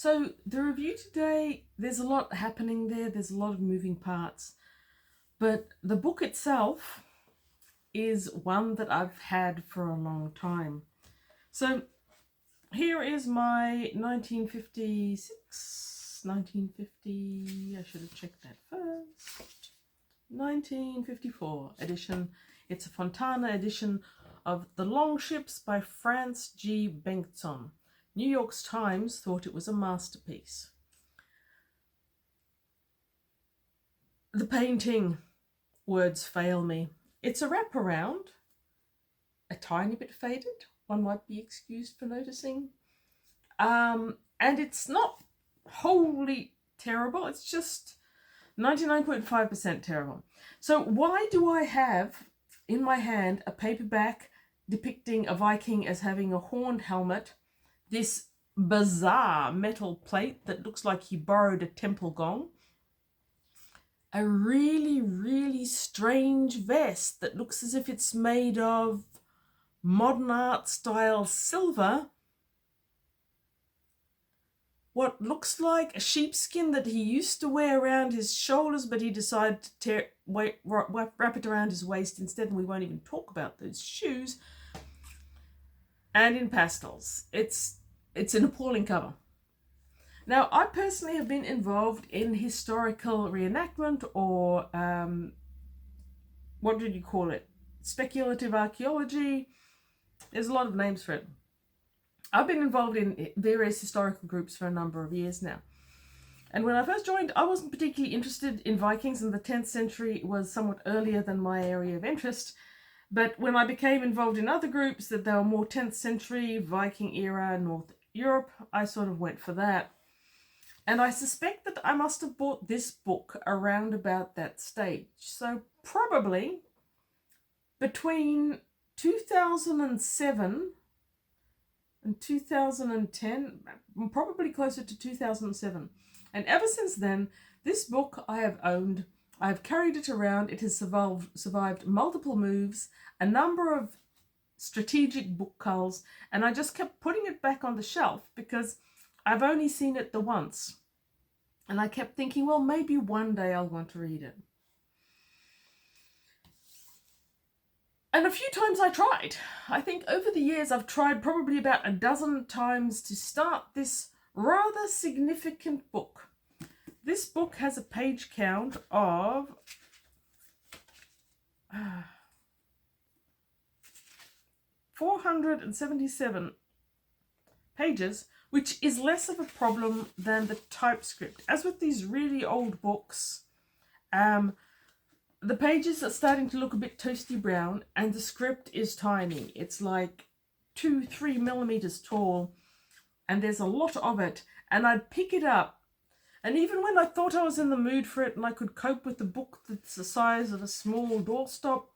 So the review today, there's a lot happening there. There's a lot of moving parts. But the book itself is one that I've had for a long time. So here is my 1950, I should have checked that first. 1954 edition. It's a Fontana edition of The Longships by Frans G Bengtsson. New York Times thought it was a masterpiece. The painting, words fail me. It's a wraparound, a tiny bit faded, one might be excused for noticing. And it's not wholly terrible, it's just 99.5% terrible. So why do I have in my hand a paperback depicting a Viking as having a horned helmet, this bizarre metal plate that looks like he borrowed a temple gong, a really, really strange vest that looks as if it's made of modern art style silver, what looks like a sheepskin that he used to wear around his shoulders, but he decided to wrap it around his waist instead, and we won't even talk about those shoes, and in pastels. It's an appalling cover. Now, I personally have been involved in historical reenactment, or what did you call it? Speculative archaeology. There's a lot of names for it. I've been involved in various historical groups for a number of years now. And when I first joined, I wasn't particularly interested in Vikings, and the 10th century was somewhat earlier than my area of interest. But when I became involved in other groups that they were more 10th century, Viking era, North Europe, I sort of went for that. And I suspect that I must have bought this book around about that stage. So probably between 2007 and 2010, probably closer to 2007. And ever since then, this book I have owned. I've carried it around. It has survived multiple moves, a number of strategic book culls, and I just kept putting it back on the shelf because I've only seen it the once. And I kept thinking, well, maybe one day I'll want to read it. And a few times I tried. I think over the years I've tried probably about a dozen times to start this rather significant book. This book has a page count of 477 pages, which is less of a problem than the typescript. As with these really old books, the pages are starting to look a bit toasty brown, and the script is tiny. It's like 2-3 millimeters tall, and there's a lot of it. And I'd pick it up, and even when I thought I was in the mood for it and I could cope with the book that's the size of a small doorstop,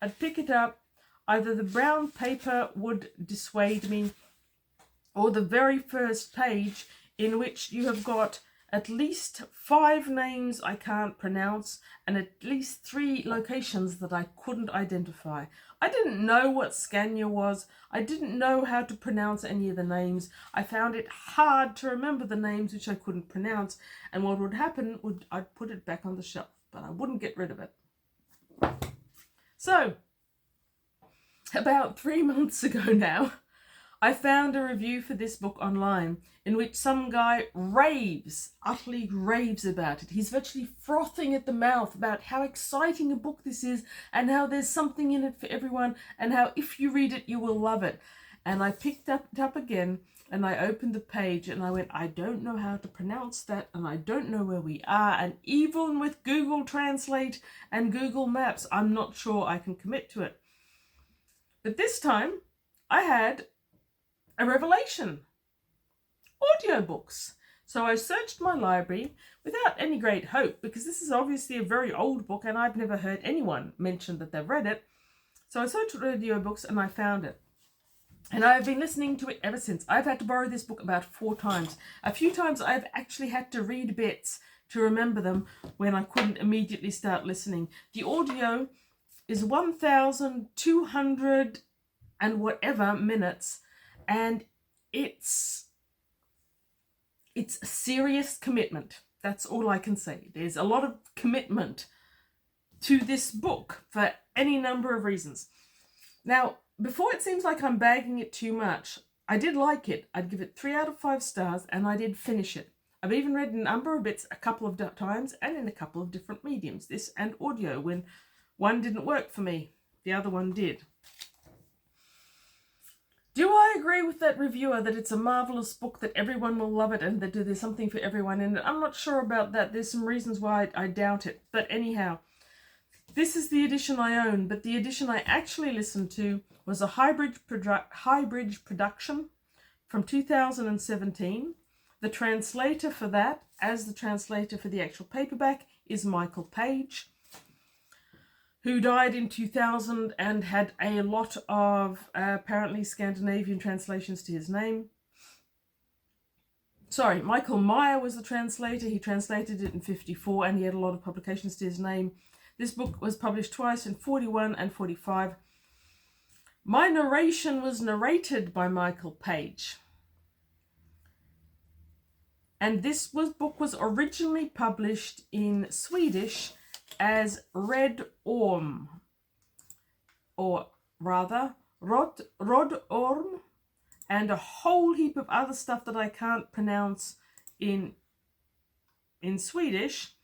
I'd pick it up. Either the brown paper would dissuade me, or the very first page, in which you have got at least 5 names I can't pronounce and at least 3 locations that I couldn't identify. I didn't know what Scania was. I didn't know how to pronounce any of the names. I found it hard to remember the names which I couldn't pronounce, and what would happen would I'd put it back on the shelf, but I wouldn't get rid of it. So, about 3 months ago now, I found a review for this book online in which some guy utterly raves about it. He's virtually frothing at the mouth about how exciting a book this is, and how there's something in it for everyone, and how if you read it, you will love it. And I picked it up again, and I opened the page, and I went, I don't know how to pronounce that, and I don't know where we are, and even with Google Translate and Google Maps, I'm not sure I can commit to it. But this time, I had a revelation. Audiobooks. So I searched my library without any great hope, because this is obviously a very old book and I've never heard anyone mention that they've read it. So I searched for audiobooks and I found it. And I've been listening to it ever since. I've had to borrow this book about 4 times. A few times I've actually had to read bits to remember them when I couldn't immediately start listening. The audio is 1,200 and whatever minutes, and it's it's a serious commitment. That's all I can say. There's a lot of commitment to this book for any number of reasons. Now, before it seems like I'm bagging it too much, I did like it. I'd give it 3 out of 5 stars, and I did finish it. I've even read a number of bits a couple of times and in a couple of different mediums, this and audio, when one didn't work for me, the other one did. Do I agree with that reviewer that it's a marvellous book, that everyone will love it and that there's something for everyone in it? I'm not sure about that. There's some reasons why I doubt it. But anyhow, this is the edition I own, but the edition I actually listened to was a Highbridge production from 2017. The translator for that, as the translator for the actual paperback, is Michael Page, who died in 2000 and had a lot of apparently Scandinavian translations to his name. Sorry, Michael Meyer was the translator. He translated it in 1954 and he had a lot of publications to his name. This book was published twice in 1941 and 1945. My narration was narrated by Michael Page. And this book was originally published in Swedish as Red Orm, or rather Red Orm, and a whole heap of other stuff that I can't pronounce in Swedish.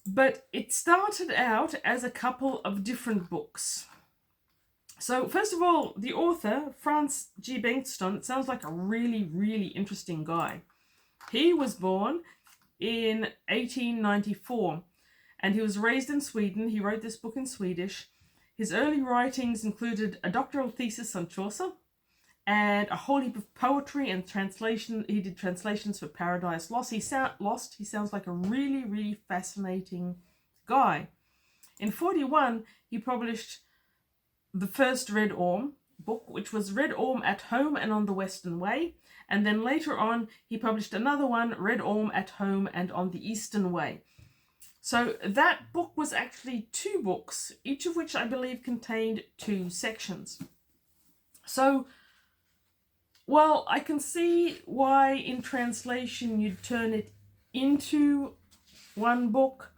But it started out as a couple of different books. So first of all, the author, Frans G Bengtsson, it sounds like a really, really interesting guy. He was born in 1894 and he was raised in Sweden. He wrote this book in Swedish. His early writings included a doctoral thesis on Chaucer and a whole heap of poetry and translation. He did translations for Paradise Lost. He sounds like a really, really fascinating guy. In 1941, he published the first Red Orm book, which was Red Orm at Home and on the Western Way. And then later on, he published another one, Red Orm at Home and on the Eastern Way. So that book was actually 2 books, each of which I believe contained 2 sections. So, well, I can see why in translation you'd turn it into one book.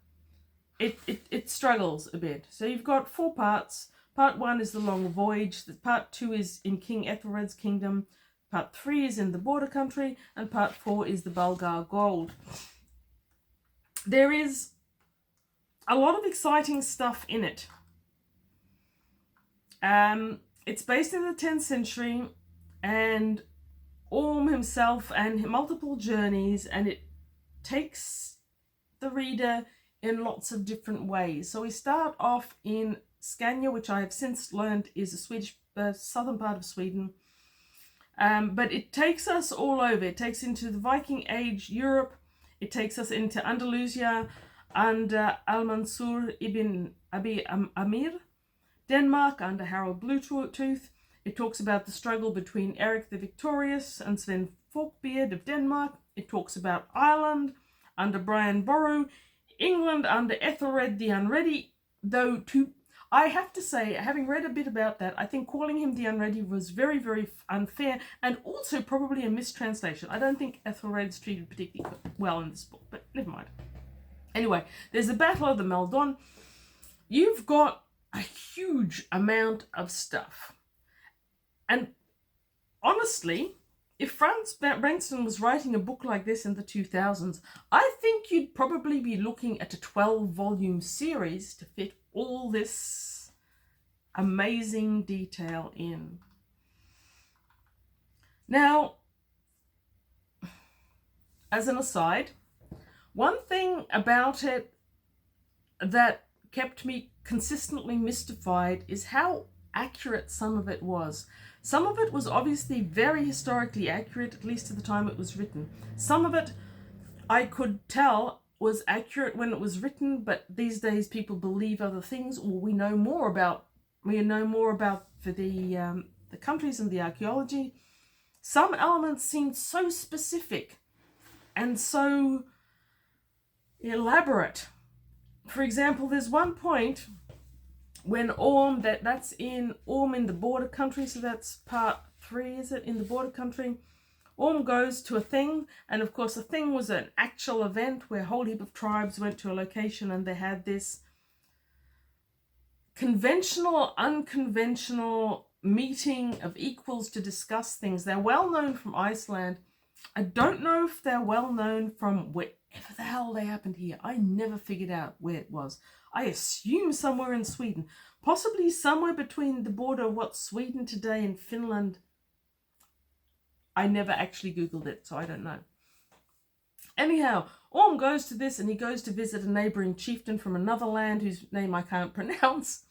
It struggles a bit. So you've got 4 parts. Part 1 is The Long Voyage. Part 2 is in King Ethelred's kingdom. Part 3 is in the Border Country. And Part 4 is the Bulgar Gold. There is a lot of exciting stuff in it. It's based in the 10th century. And Orm himself and multiple journeys. And it takes the reader in lots of different ways. So we start off in Scania, which I have since learned is a Swedish, southern part of Sweden. But it takes us all over. It takes into the Viking Age Europe. It takes us into Andalusia under Al-Mansur ibn Abi Amir, Denmark under Harald Bluetooth. It talks about the struggle between Eric the Victorious and Sven Forkbeard of Denmark. It talks about Ireland under Brian Boru, England under Ethelred the Unready, though I have to say, having read a bit about that, I think calling him the Unready was very, very unfair and also probably a mistranslation. I don't think Ethelred's treated particularly well in this book, but never mind. Anyway, there's the Battle of the Maldon. You've got a huge amount of stuff. And honestly, if Frans Bengtsson was writing a book like this in the 2000s, I think you'd probably be looking at a 12-volume series to fit all this amazing detail in. Now, as an aside, one thing about it that kept me consistently mystified is how accurate some of it was. Some of it was obviously very historically accurate, at least at the time it was written. Some of it I could tell was accurate when it was written, but these days people believe other things, or we know more about the countries and the archaeology. Some elements seemed so specific and so elaborate. For example, there's one point when Orm, that's in Orm in the Border Country, so that's part 3, is it, in the Border Country? Orm goes to a thing, and of course the thing was an actual event where a whole heap of tribes went to a location and they had this conventional, unconventional meeting of equals to discuss things. They're well known from Iceland. I don't know if they're well known from wherever the hell they happened here. I never figured out where it was. I assume somewhere in Sweden, possibly somewhere between the border of what's Sweden today and Finland. I never actually Googled it, so I don't know. Anyhow, Orm goes to this and he goes to visit a neighbouring chieftain from another land whose name I can't pronounce.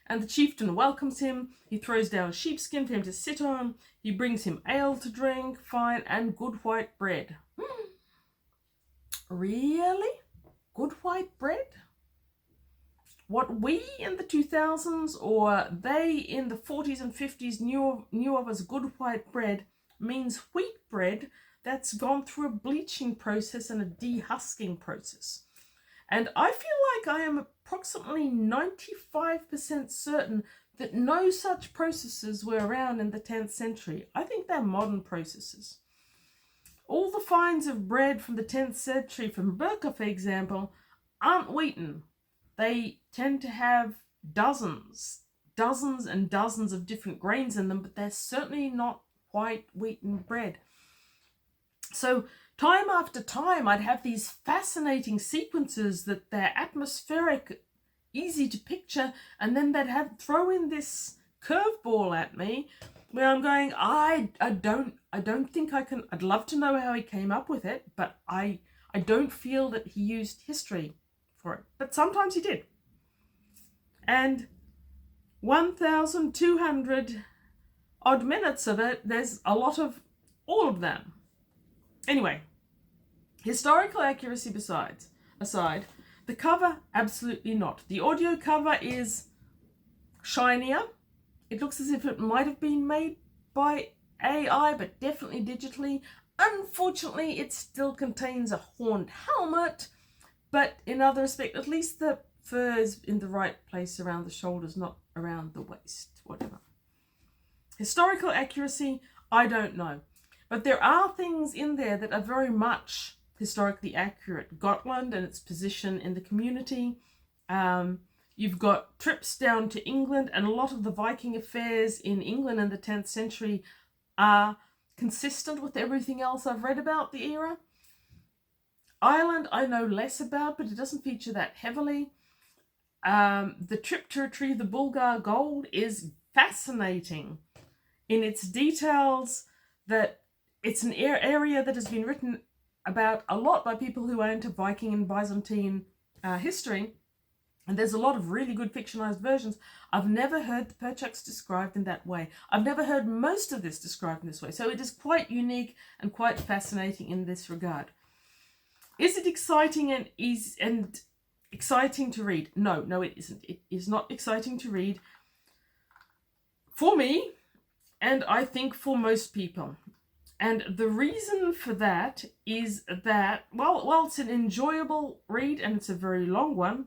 And the chieftain welcomes him. He throws down a sheepskin for him to sit on. He brings him ale to drink, fine, and good white bread. Really? Good white bread? What we in the 2000s or they in the 40s and 50s knew of as good white bread means wheat bread that's gone through a bleaching process and a dehusking process. And I feel like I am approximately 95% certain that no such processes were around in the 10th century. I think they're modern processes. All the finds of bread from the 10th century, from Birka, for example, aren't wheaten. They tend to have dozens and dozens of different grains in them, but they're certainly not white wheaten bread. So time after time, I'd have these fascinating sequences that they're atmospheric, easy to picture, and then they'd throw in this curveball at me where I'm going, I don't think I can. I'd love to know how he came up with it, but I don't feel that he used history for it. But sometimes he did. And 1,200 odd minutes of it, there's a lot of all of them. Anyway, historical accuracy aside, the cover, absolutely not. The audio cover is shinier. It looks as if it might have been made by AI, but definitely digitally. Unfortunately, it still contains a horned helmet, but in other respects, at least the fur is in the right place around the shoulders, not around the waist, whatever. Historical accuracy, I don't know. But there are things in there that are very much historically accurate. Gotland and its position in the community. You've got trips down to England, and a lot of the Viking affairs in England in the 10th century are consistent with everything else I've read about the era. Ireland I know less about, but it doesn't feature that heavily. The trip to retrieve the Bulgar gold is fascinating in its details, that it's an area that has been written about a lot by people who are into Viking and Byzantine history. And there's a lot of really good fictionalized versions. I've never heard the Perchaks described in that way. I've never heard most of this described in this way. So it is quite unique and quite fascinating in this regard. Is it exciting and exciting to read? No, it isn't. It is not exciting to read for me, and I think for most people. And the reason for that is that, well, it's an enjoyable read and it's a very long one.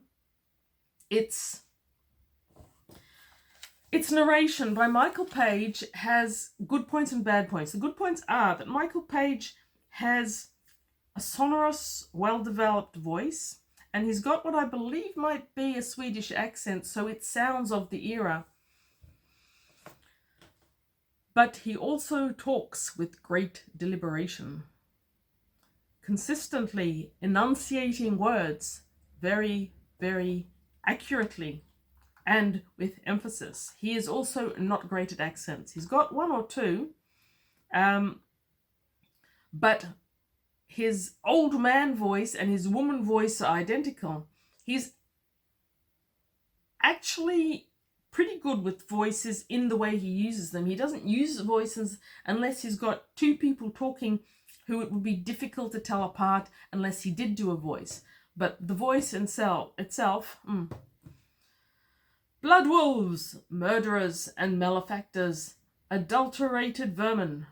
Its narration by Michael Page has good points and bad points. The good points are that Michael Page has a sonorous, well-developed voice, and he's got what I believe might be a Swedish accent, so it sounds of the era. But he also talks with great deliberation, consistently enunciating words very, very accurately and with emphasis. He is also not great at accents. He's got one or two, but his old man voice and his woman voice are identical. He's actually pretty good with voices in the way he uses them. He doesn't use voices unless he's got two people talking who it would be difficult to tell apart unless he did do a voice. But the voice itself, blood wolves, murderers and malefactors, adulterated vermin,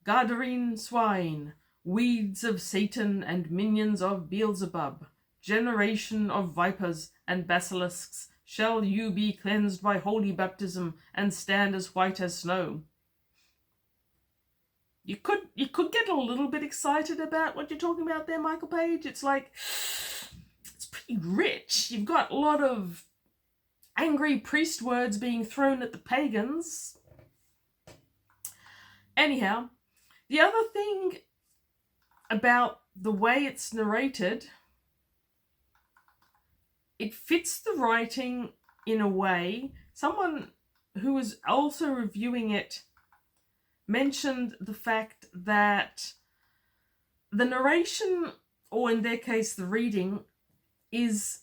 Gadarene swine, weeds of Satan and minions of Beelzebub, generation of vipers and basilisks, shall you be cleansed by holy baptism and stand as white as snow. You could get a little bit excited about what you're talking about there, Michael Page. It's like, it's pretty rich. You've got a lot of angry priest words being thrown at the pagans. Anyhow, the other thing about the way it's narrated, it fits the writing in a way. Someone who was also reviewing it mentioned the fact that the narration, or in their case the reading, is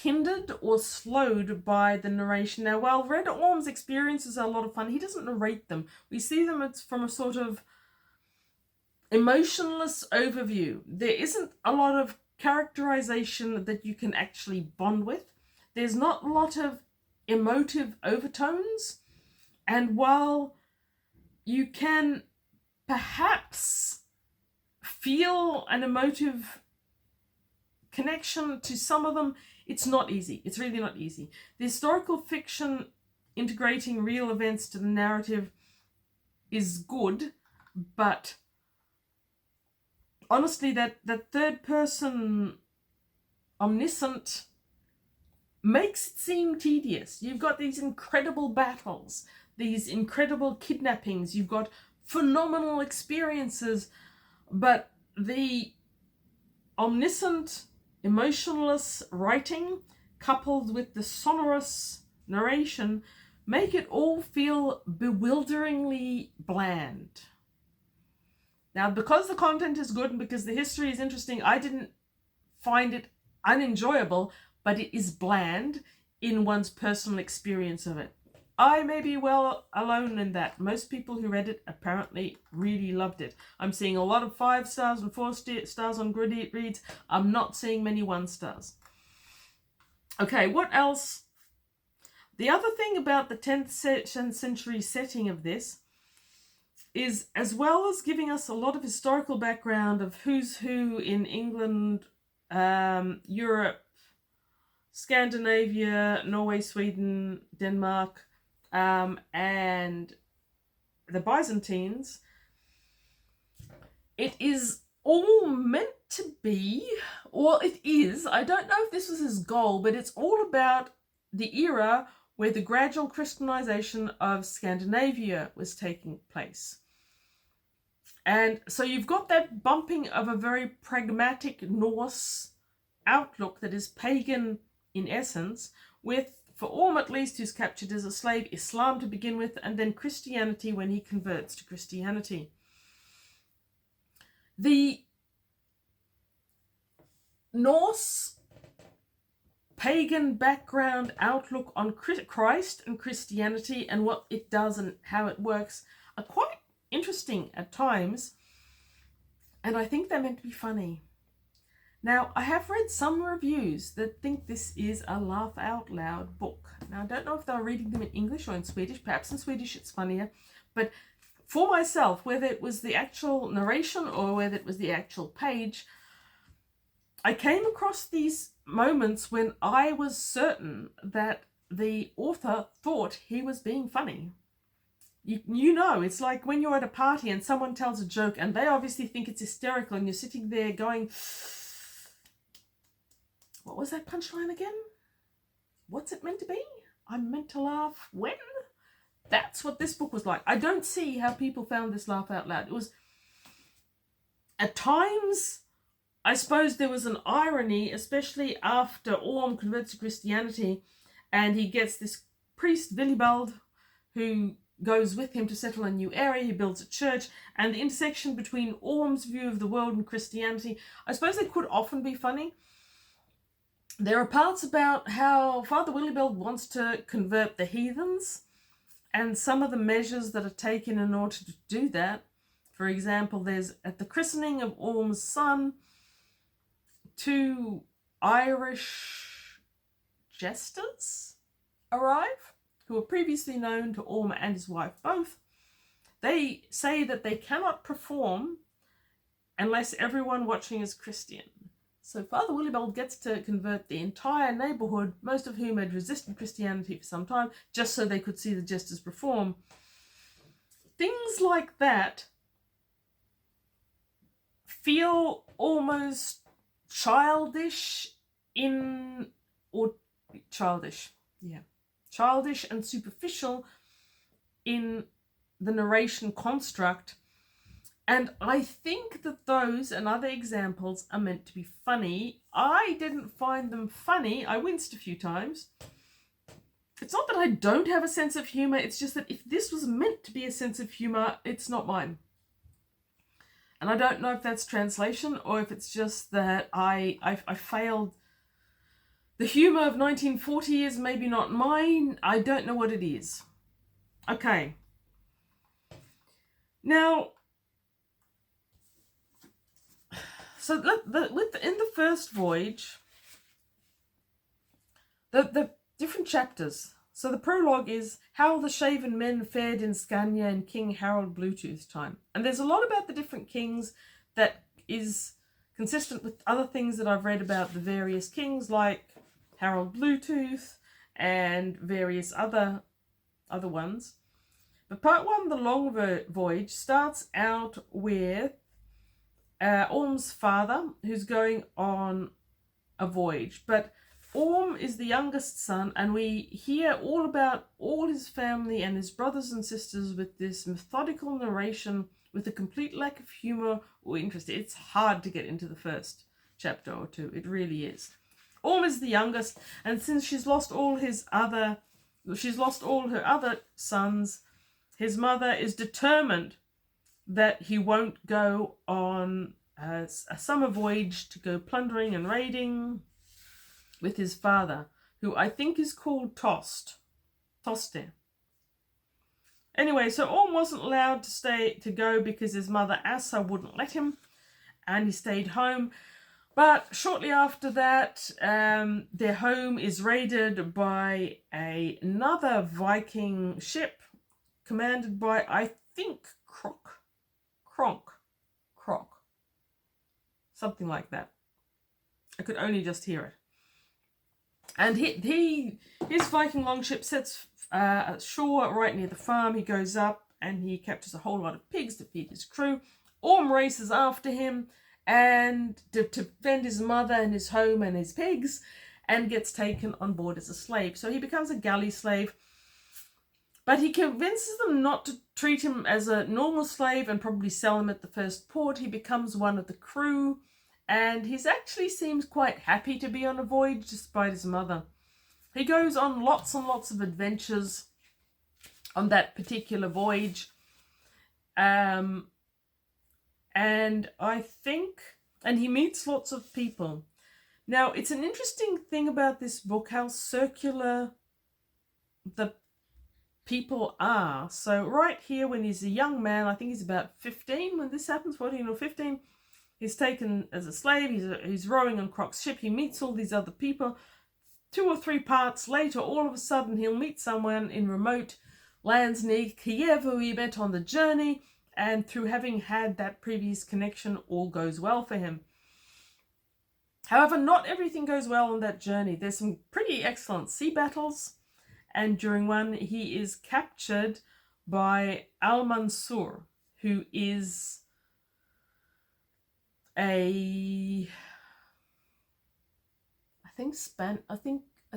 hindered or slowed by the narration. Now, while Red Orm's experiences are a lot of fun, he doesn't narrate them. We see them from a sort of emotionless overview. There isn't a lot of characterization that you can actually bond with. There's not a lot of emotive overtones. And while you can perhaps feel an emotive connection to some of them, it's not easy. It's really not easy. The historical fiction integrating real events to the narrative is good, but honestly, that third person omniscient makes it seem tedious. You've got these incredible battles, these incredible kidnappings, you've got phenomenal experiences, but the omniscient, emotionless writing coupled with the sonorous narration make it all feel bewilderingly bland. Now, because the content is good and because the history is interesting, I didn't find it unenjoyable, but it is bland in one's personal experience of it. I may be well alone in that. Most people who read it apparently really loved it. I'm seeing a lot of 5 stars and 4 stars on Goodreads. I'm not seeing many 1 stars. Okay, what else? The other thing about the 10th century setting of this is, as well as giving us a lot of historical background of who's who in England, Europe, Scandinavia, Norway, Sweden, Denmark, and the Byzantines, it is all meant to be, or it is, I don't know if this was his goal, but it's all about the era where the gradual Christianization of Scandinavia was taking place. And so you've got that bumping of a very pragmatic Norse outlook that is pagan in essence, with, for Orm at least, who's captured as a slave, Islam to begin with, and then Christianity when he converts to Christianity. The Norse pagan background outlook on Christ and Christianity and what it does and how it works are quite interesting at times, and I think they're meant to be funny. Now, I have read some reviews that think this is a laugh out loud book. Now, I don't know if they're reading them in English or in Swedish. Perhaps in Swedish it's funnier. But for myself, whether it was the actual narration or whether it was the actual page, I came across these moments when I was certain that the author thought he was being funny. You know, it's like when you're at a party and someone tells a joke and they obviously think it's hysterical and you're sitting there going, what was that punchline again? What's it meant to be? I'm meant to laugh when? That's what this book was like. I don't see how people found this laugh out loud. It was, at times, I suppose there was an irony, especially after Orm converts to Christianity and he gets this priest, Willibald, who goes with him to settle a new area. He builds a church, and the intersection between Orm's view of the world and Christianity, I suppose they could often be funny. There are parts about how Father Willibald wants to convert the heathens and some of the measures that are taken in order to do that. For example, there's, at the christening of Orm's son, 2 Irish jesters arrive, who were previously known to Orm and his wife both. They say that they cannot perform unless everyone watching is Christian. So Father Willibald gets to convert the entire neighbourhood, most of whom had resisted Christianity for some time, just so they could see the jesters perform. Things like that feel almost childish childish and superficial in the narration construct. And I think that those and other examples are meant to be funny. I didn't find them funny. I winced a few times. It's not that I don't have a sense of humor, it's just that if this was meant to be a sense of humor, it's not mine. And I don't know if that's translation or if it's just that I failed. The humor of 1940 is maybe not mine. I don't know what it is. Okay. Now, so in the first voyage, the different chapters. So the prologue is how the shaven men fared in Scania in King Harold Bluetooth time. And there's a lot about the different kings that is consistent with other things that I've read about the various kings, like Harold Bluetooth and various other ones. But part one, the long voyage, starts out with Orm's father, who's going on a voyage. But Orm is the youngest son, and we hear all about all his family and his brothers and sisters with this methodical narration with a complete lack of humor or interest. It's hard to get into the first chapter or two. It really is. Orm is the youngest, and since she's lost all her other sons, his mother is determined that he won't go on a summer voyage to go plundering and raiding with his father, who I think is called Toste. Anyway, so Orm wasn't allowed to go because his mother Asa wouldn't let him, and he stayed home. But shortly after that, their home is raided by another Viking ship commanded by, I think, Kronk. Something like that. I could only just hear it. And his Viking longship sets ashore right near the farm. He goes up and he captures a whole lot of pigs to feed his crew. Orm races after him and to defend his mother and his home and his pigs, and gets taken on board as a slave. So he becomes a galley slave, but he convinces them not to treat him as a normal slave and probably sell him at the first port. He becomes one of the crew, and he actually seems quite happy to be on a voyage despite his mother. He goes on lots and lots of adventures on that particular voyage. And he meets lots of people. Now, it's an interesting thing about this book, how circular the people are. So right here, when he's a young man, I think he's about 15 when this happens, 14 or 15, he's taken as a slave, he's rowing on Krok's ship, he meets all these other people. 2 or 3 parts later, all of a sudden, he'll meet someone in remote lands near Kiev who he met on the journey, and through having had that previous connection, all goes well for him. However, not everything goes well on that journey. There's some pretty excellent sea battles, and during one, he is captured by Al-Mansur, who is I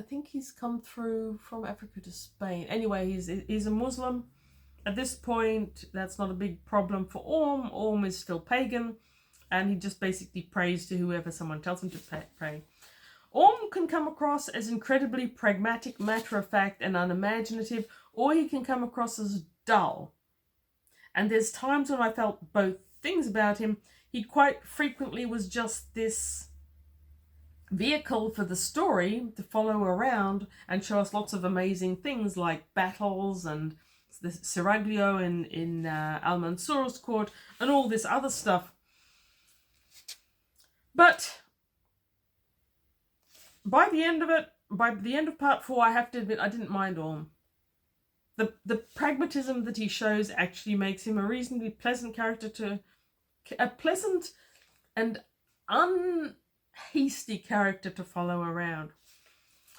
think he's come through from Africa to Spain. Anyway, he's a Muslim. At this point, that's not a big problem for Orm. Orm is still pagan, and he just basically prays to whoever someone tells him to pray. Orm can come across as incredibly pragmatic, matter-of-fact, and unimaginative, or he can come across as dull. And there's times when I felt both things about him. He quite frequently was just this vehicle for the story to follow around and show us lots of amazing things like battles and the Seraglio in Al-Mansur's court and all this other stuff. But by the end of part 4, I have to admit I didn't mind Orm. The pragmatism that he shows actually makes him a reasonably pleasant character a pleasant and unhasty character to follow around.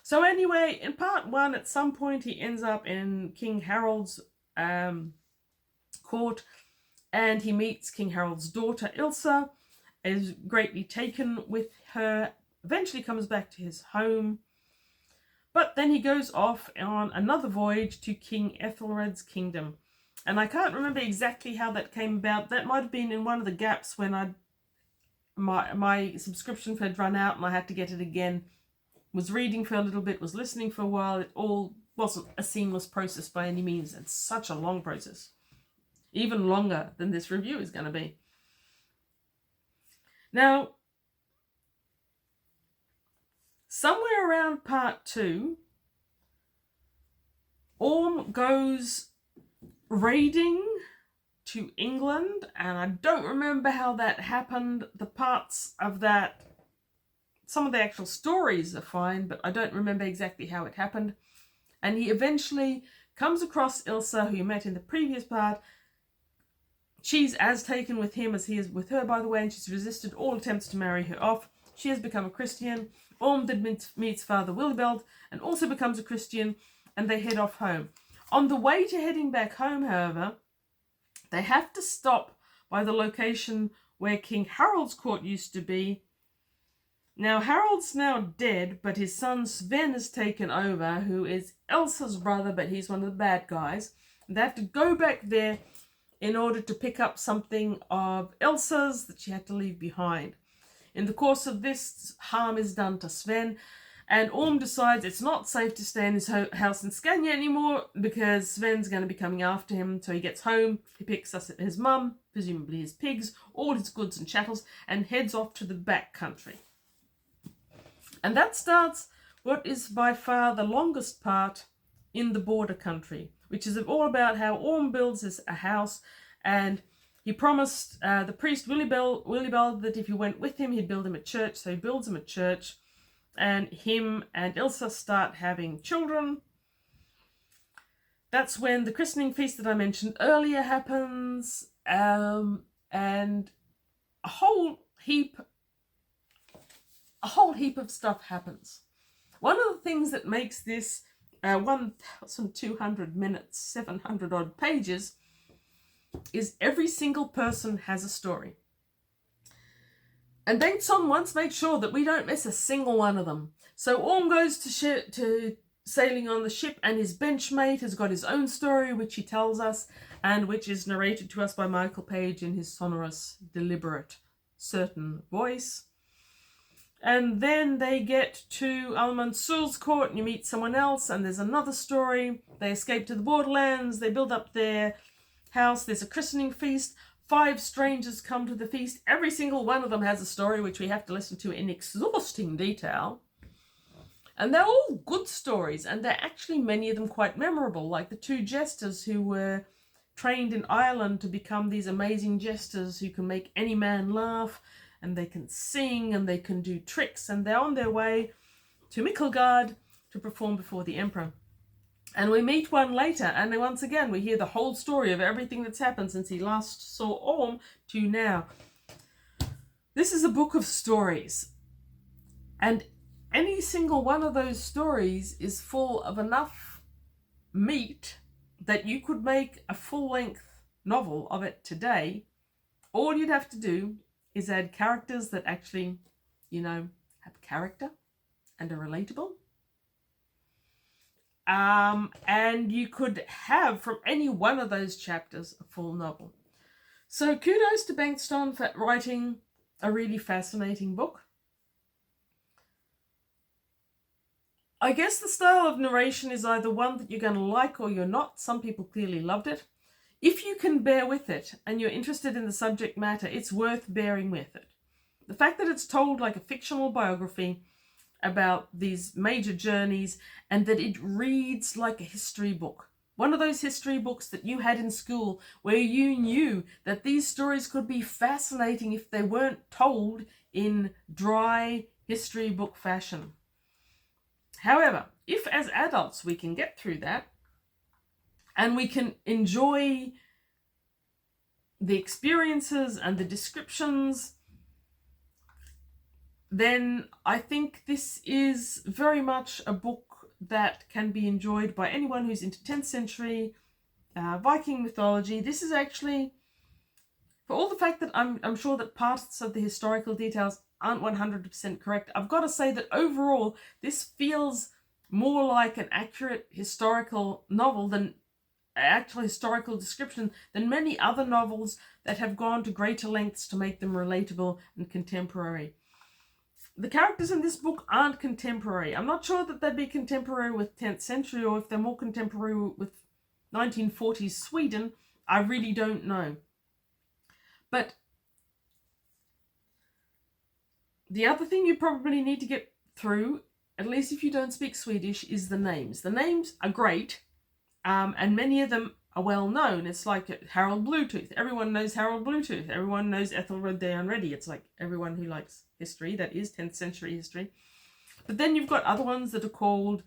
So anyway, in part 1, at some point he ends up in King Harold's court, and he meets King Harold's daughter Ilsa, is greatly taken with her, eventually comes back to his home. But then he goes off on another voyage to King Ethelred's kingdom. And I can't remember exactly how that came about. That might have been in one of the gaps when my subscription had run out and I had to get it again. Was reading for a little bit, was listening for a while. It all wasn't a seamless process by any means. It's such a long process. Even longer than this review is going to be. Now, somewhere around part 2, Orm goes raiding to England, and I don't remember how that happened. The parts of that, some of the actual stories are fine, but I don't remember exactly how it happened. And he eventually comes across Ilsa, who you met in the previous part. She's as taken with him as he is with her, by the way, and she's resisted all attempts to marry her off. She has become a Christian. Orm then meets Father Willibald and also becomes a Christian, and they head off home. On the way to heading back home, however, they have to stop by the location where King Harold's court used to be. Now, Harold's now dead, but his son Sven has taken over, who is Elsa's brother, but he's one of the bad guys. And they have to go back there in order to pick up something of Elsa's that she had to leave behind. In the course of this, harm is done to Sven, and Orm decides it's not safe to stay in his house in Scania anymore because Sven's going to be coming after him. So he gets home, he picks up his mum, presumably his pigs, all his goods and chattels, and heads off to the back country. And that starts what is by far the longest part in the border country, which is all about how Orm builds a house, and he promised the priest Willibald that if he went with him, he'd build him a church. So he builds him a church, and him and Ilsa start having children. That's when the christening feast that I mentioned earlier happens, and a whole heap of stuff happens. One of the things that makes this 1,200 minutes, 700 odd pages, is every single person has a story. And Bengtsson once made sure that we don't miss a single one of them. So Orm goes to sailing on the ship, and his benchmate has got his own story, which he tells us, and which is narrated to us by Michael Page in his sonorous, deliberate, certain voice. And then they get to Al-Mansur's court, and you meet someone else, and there's another story. They escape to the borderlands, they build up their house, there's a christening feast. 5 strangers come to the feast. Every single one of them has a story which we have to listen to in exhausting detail. And they're all good stories, and they're actually many of them quite memorable, like the 2 jesters who were trained in Ireland to become these amazing jesters who can make any man laugh, and they can sing, and they can do tricks, and they're on their way to Micklegard to perform before the Emperor. And we meet one later, and then once again we hear the whole story of everything that's happened since he last saw Orm to now. This is a book of stories, and any single one of those stories is full of enough meat that you could make a full-length novel of it today. All you'd have to do is add characters that actually, have character and are relatable. And you could have from any one of those chapters a full novel. So kudos to Bengtsson for writing a really fascinating book. I guess the style of narration is either one that you're going to like or you're not. Some people clearly loved it. If you can bear with it and you're interested in the subject matter, it's worth bearing with it. The fact that it's told like a fictional biography about these major journeys, and that it reads like a history book. One of those history books that you had in school where you knew that these stories could be fascinating if they weren't told in dry history book fashion. However, if as adults we can get through that, and we can enjoy the experiences and the descriptions, then I think this is very much a book that can be enjoyed by anyone who's into 10th century Viking mythology. This is actually, for all the fact that I'm sure that parts of the historical details aren't 100% correct, I've got to say that overall this feels more like an accurate historical novel than actual historical description than many other novels that have gone to greater lengths to make them relatable and contemporary. The characters in this book aren't contemporary. I'm not sure that they'd be contemporary with 10th century, or if they're more contemporary with 1940s Sweden. I really don't know. But the other thing you probably need to get through, at least if you don't speak Swedish, is the names. The names are great, and many of them are well known. It's like Harold Bluetooth. Everyone knows Harold Bluetooth. Everyone knows Ethelred the Unready. It's like everyone who likes history, that is 10th century history. But then you've got other ones that are called,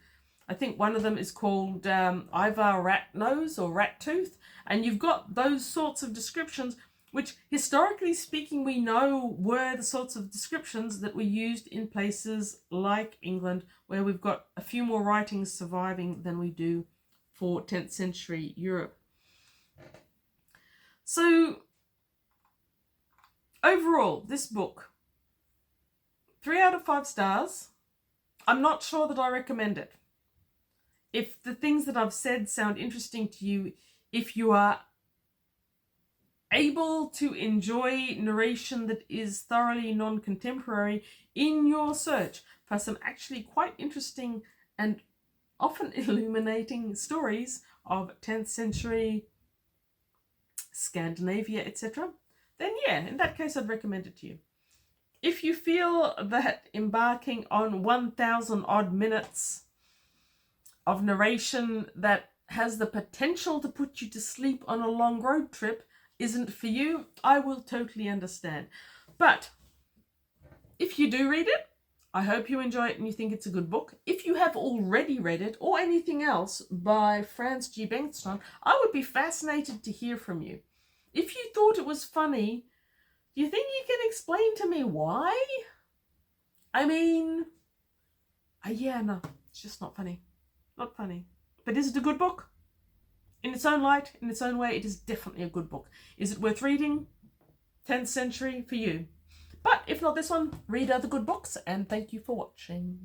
I think one of them is called Ivar Ratnose or Rattooth. And you've got those sorts of descriptions, which historically speaking we know were the sorts of descriptions that were used in places like England, where we've got a few more writings surviving than we do for 10th century Europe. So overall, this book, 3 out of 5 stars. I'm not sure that I recommend it. If the things that I've said sound interesting to you, if you are able to enjoy narration that is thoroughly non-contemporary in your search for some actually quite interesting and often illuminating stories of 10th century Scandinavia, etc., then yeah, in that case I'd recommend it to you. If you feel that embarking on 1,000 odd minutes of narration that has the potential to put you to sleep on a long road trip isn't for you, I will totally understand. But if you do read it, I hope you enjoy it and you think it's a good book. If you have already read it or anything else by Frans G Bengtsson, I would be fascinated to hear from you. If you thought it was funny, do you think you can explain to me why? I mean, yeah, no, it's just not funny. Not funny. But is it a good book? In its own light, in its own way, it is definitely a good book. Is it worth reading? 10th century for you. But if not this one, read other good books, and thank you for watching.